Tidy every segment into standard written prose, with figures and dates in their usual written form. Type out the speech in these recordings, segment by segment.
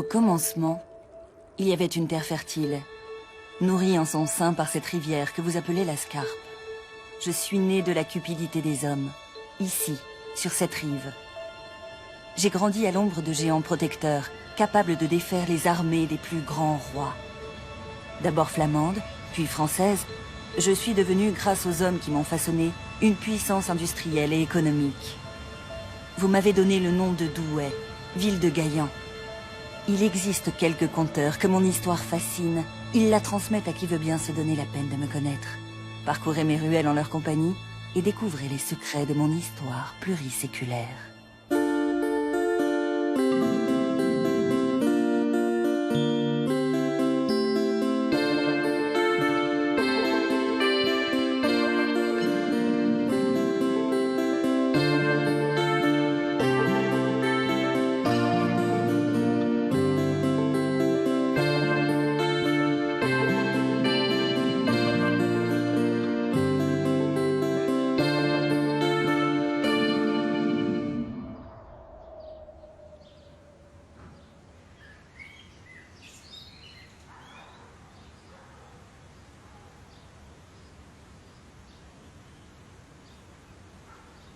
Au commencement, il y avait une terre fertile, nourrie en son sein par cette rivière que vous appelez la Scarpe. Je suis née de la cupidité des hommes, ici, sur cette rive. J'ai grandi à l'ombre de géants protecteurs, capables de défaire les armées des plus grands rois. D'abord flamande, puis française, je suis devenue, grâce aux hommes qui m'ont façonné, une puissance industrielle et économique. Vous m'avez donné le nom de Douai, ville de Gaillan. Il existe quelques conteurs que mon histoire fascine. Ils la transmettent à qui veut bien se donner la peine de me connaître. Parcourez mes ruelles en leur compagnie et découvrez les secrets de mon histoire pluriséculaire.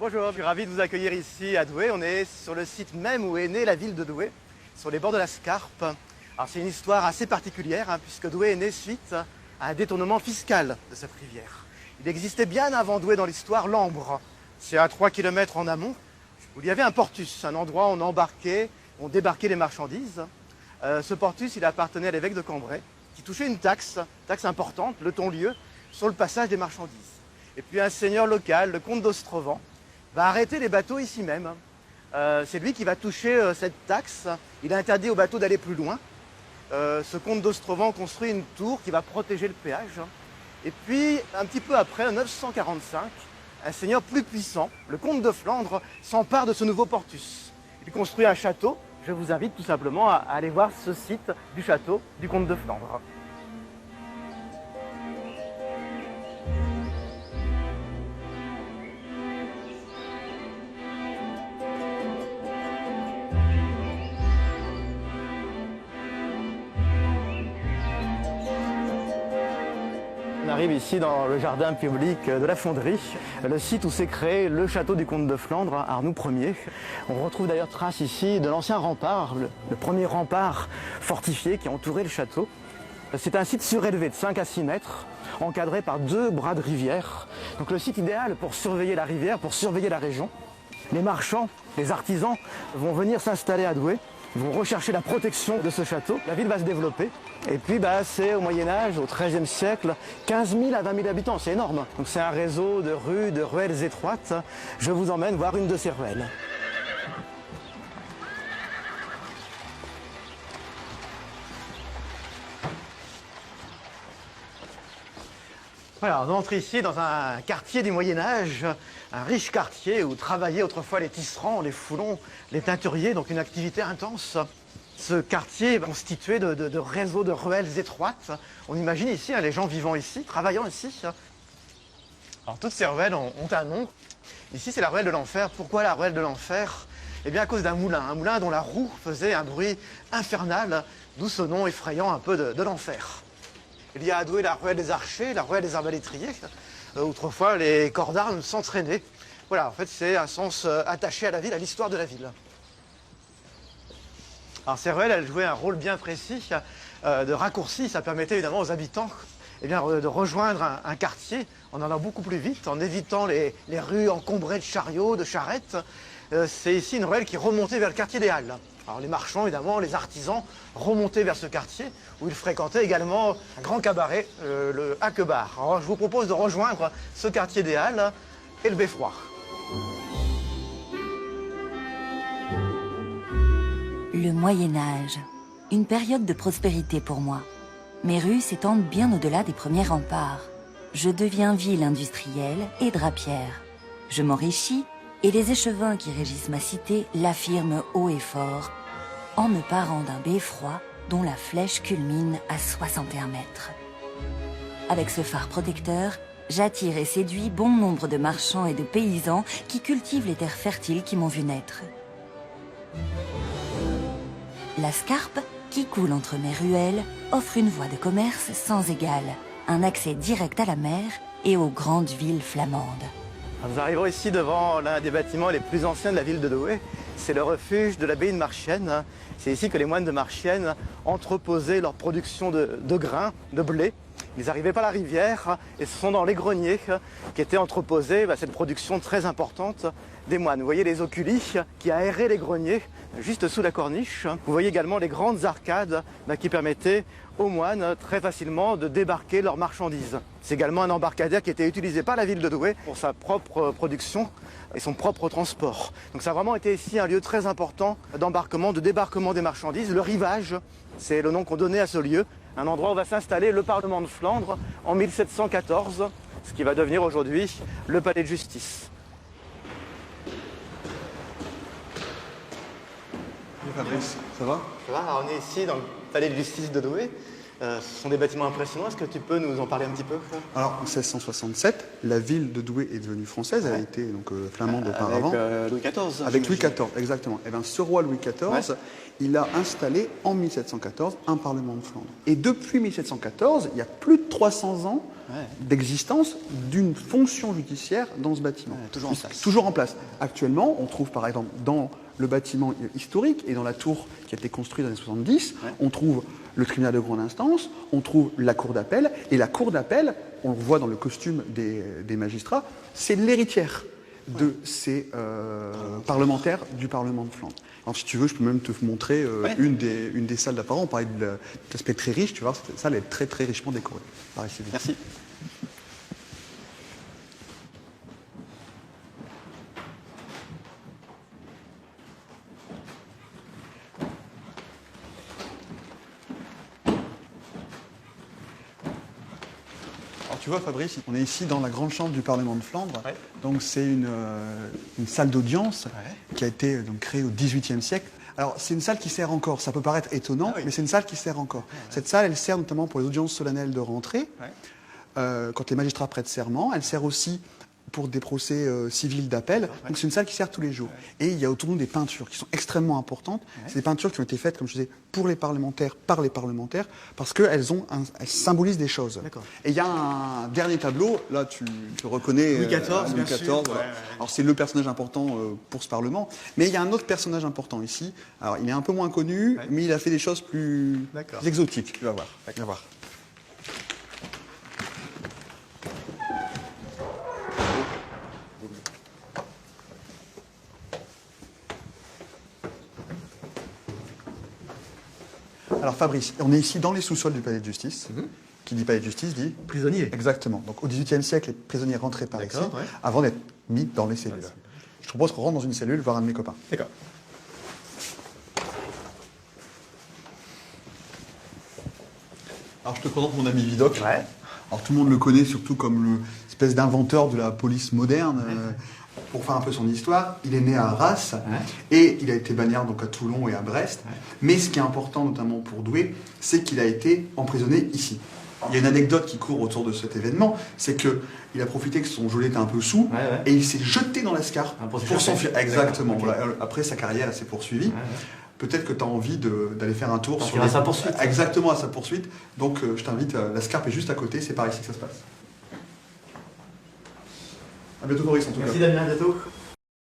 Bonjour, je suis ravi de vous accueillir ici à Douai. On est sur le site même où est née la ville de Douai, sur les bords de la Scarpe. Alors c'est une histoire assez particulière puisque Douai est née suite à un détournement fiscal de cette rivière. Il existait bien avant Douai dans l'histoire l'Ambre. C'est à 3 km en amont où il y avait un portus, un endroit où on embarquait, on débarquait les marchandises. Ce portus, il appartenait à l'évêque de Cambrai qui touchait une taxe importante, le ton-lieu, sur le passage des marchandises. Et puis un seigneur local, le comte d'Ostrevan, va arrêter les bateaux ici même. C'est lui qui va toucher cette taxe. Il a interdit aux bateaux d'aller plus loin. Ce comte d'Ostrevan construit une tour qui va protéger le péage. Et puis, un petit peu après, en 945, un seigneur plus puissant, le comte de Flandre, s'empare de ce nouveau portus. Il construit un château. Je vous invite tout simplement à aller voir ce site du château du comte de Flandre. On arrive ici dans le jardin public de la Fonderie, le site où s'est créé le château du comte de Flandre, Arnoux Ier. On retrouve d'ailleurs trace ici de l'ancien rempart, le premier rempart fortifié qui entourait le château. C'est un site surélevé de 5 à 6 mètres, encadré par 2 bras de rivière. Donc le site idéal pour surveiller la rivière, pour surveiller la région. Les marchands, les artisans vont venir s'installer à Douai. Ils vont rechercher la protection de ce château. La ville va se développer. Et puis, c'est au Moyen-Âge, au XIIIe siècle, 15 000 à 20 000 habitants. C'est énorme. Donc, c'est un réseau de rues, de ruelles étroites. Je vous emmène voir une de ces ruelles. Voilà, on entre ici dans un quartier du Moyen-Âge, un riche quartier où travaillaient autrefois les tisserands, les foulons, les teinturiers, donc une activité intense. Ce quartier est constitué de réseaux de ruelles étroites. On imagine ici les gens vivant ici, travaillant ici. Alors toutes ces ruelles ont un nom. Ici c'est la ruelle de l'enfer. Pourquoi la ruelle de l'enfer? Eh bien à cause d'un moulin dont la roue faisait un bruit infernal, d'où ce nom effrayant un peu de l'enfer. Il y a à Douai la ruelle des archers, la ruelle des arbalétriers. Autrefois, les corps d'armes s'entraînaient. Voilà, en fait, c'est un sens attaché à la ville, à l'histoire de la ville. Alors, ces ruelles, elles jouaient un rôle bien précis de raccourci. Ça permettait évidemment aux habitants de rejoindre un quartier en allant beaucoup plus vite, en évitant les rues encombrées de chariots, de charrettes. C'est ici une ruelle qui remontait vers le quartier des Halles. Alors les marchands, évidemment, les artisans remontaient vers ce quartier où ils fréquentaient également un grand cabaret, le Haquebar. Alors je vous propose de rejoindre ce quartier des Halles et le Beffroi. Le Moyen-Âge, une période de prospérité pour moi. Mes rues s'étendent bien au-delà des premiers remparts. Je deviens ville industrielle et drapière. Je m'enrichis et les échevins qui régissent ma cité l'affirment haut et fort, en me parant d'un beffroi dont la flèche culmine à 61 mètres. Avec ce phare protecteur, j'attire et séduis bon nombre de marchands et de paysans qui cultivent les terres fertiles qui m'ont vu naître. La Scarpe qui coule entre mes ruelles, offre une voie de commerce sans égale, un accès direct à la mer et aux grandes villes flamandes. Nous arrivons ici devant l'un des bâtiments les plus anciens de la ville de Douai. C'est le refuge de l'abbaye de Marchiennes. C'est ici que les moines de Marchiennes entreposaient leur production de grains, de blé. Ils arrivaient par la rivière et ce sont dans les greniers qu'étaient entreposées cette production très importante des moines. Vous voyez les oculis qui aéraient les greniers juste sous la corniche. Vous voyez également les grandes arcades qui permettaient aux moines très facilement de débarquer leurs marchandises. C'est également un embarcadère qui était utilisé par la ville de Douai pour sa propre production et son propre transport. Donc ça a vraiment été ici un lieu très important d'embarquement, de débarquement des marchandises. Le rivage, c'est le nom qu'on donnait à ce lieu. Un endroit où va s'installer le Parlement de Flandre en 1714, ce qui va devenir aujourd'hui le palais de justice. Fabrice, ça va? Ça va, alors on est ici dans le palais de justice de Douai. Ce sont des bâtiments impressionnants, est-ce que tu peux nous en parler un petit peu? Alors en 1667, la ville de Douai est devenue française, elle a été donc flamande auparavant. Avec Louis XIV. Avec Louis XIV, exactement. Et bien ce roi Louis XIV, il a installé en 1714 un Parlement de Flandre. Et depuis 1714, il y a plus de 300 ans d'existence d'une fonction judiciaire dans ce bâtiment. Toujours en place. Toujours en place. Actuellement, on trouve par exemple dans le bâtiment historique et dans la tour qui a été construite dans les années 70, on trouve le tribunal de grande instance, on trouve la cour d'appel, et la cour d'appel, on le voit dans le costume des magistrats, c'est l'héritière de ces parlementaires du Parlement de Flandre. Alors si tu veux, je peux même te montrer une des salles d'apparat. On parlait de l'aspect très riche, tu vois, cette salle est très très richement décorée. Par ici. Merci. Alors tu vois Fabrice, on est ici dans la grande chambre du Parlement de Flandre. Donc c'est une salle d'audience qui a été donc, créée au XVIIIe siècle. Alors c'est une salle qui sert encore, ça peut paraître étonnant, mais c'est une salle qui sert encore. Cette salle, elle sert notamment pour les audiences solennelles de rentrée, quand les magistrats prêtent serment. Elle sert aussi pour des procès civils d'appel. Donc c'est une salle qui sert tous les jours. Et il y a autour de nous des peintures qui sont extrêmement importantes. C'est des peintures qui ont été faites, comme je disais, pour les parlementaires, par les parlementaires, parce qu'elles symbolisent des choses. Et il y a un dernier tableau, là tu reconnais Louis XIV, Louis XIV. Voilà. Alors c'est le personnage important pour ce Parlement. Mais il y a un autre personnage important ici. Alors il est un peu moins connu, mais il a fait des choses plus exotiques. Tu vas voir. Tu vas voir. Alors Fabrice, on est ici dans les sous-sols du palais de justice. Qui dit palais de justice dit Prisonnier. Exactement. Donc au XVIIIe siècle, les prisonniers rentraient par ici avant d'être mis dans les cellules. Je te propose qu'on rentre dans une cellule voir un de mes copains. D'accord. Alors je te présente mon ami Vidocq. Alors tout le monde le connaît surtout comme l'espèce d'inventeur de la police moderne. Pour faire un peu son histoire, il est né à Arras et il a été bagnard donc à Toulon et à Brest. Mais ce qui est important notamment pour Douai, c'est qu'il a été emprisonné ici. Il y a une anecdote qui court autour de cet événement, c'est qu'il a profité que son geôlier était un peu saoul et il s'est jeté dans l'escarpe pour s'enfuir. Exactement. Voilà. Après sa carrière s'est poursuivie. Peut-être que tu as envie d'aller faire un tour à sa poursuite. Exactement, à sa poursuite. Donc je t'invite, la Scarpe est juste à côté, c'est par ici que ça se passe. À bientôt Maurice en tout cas. Merci Damien, à bientôt.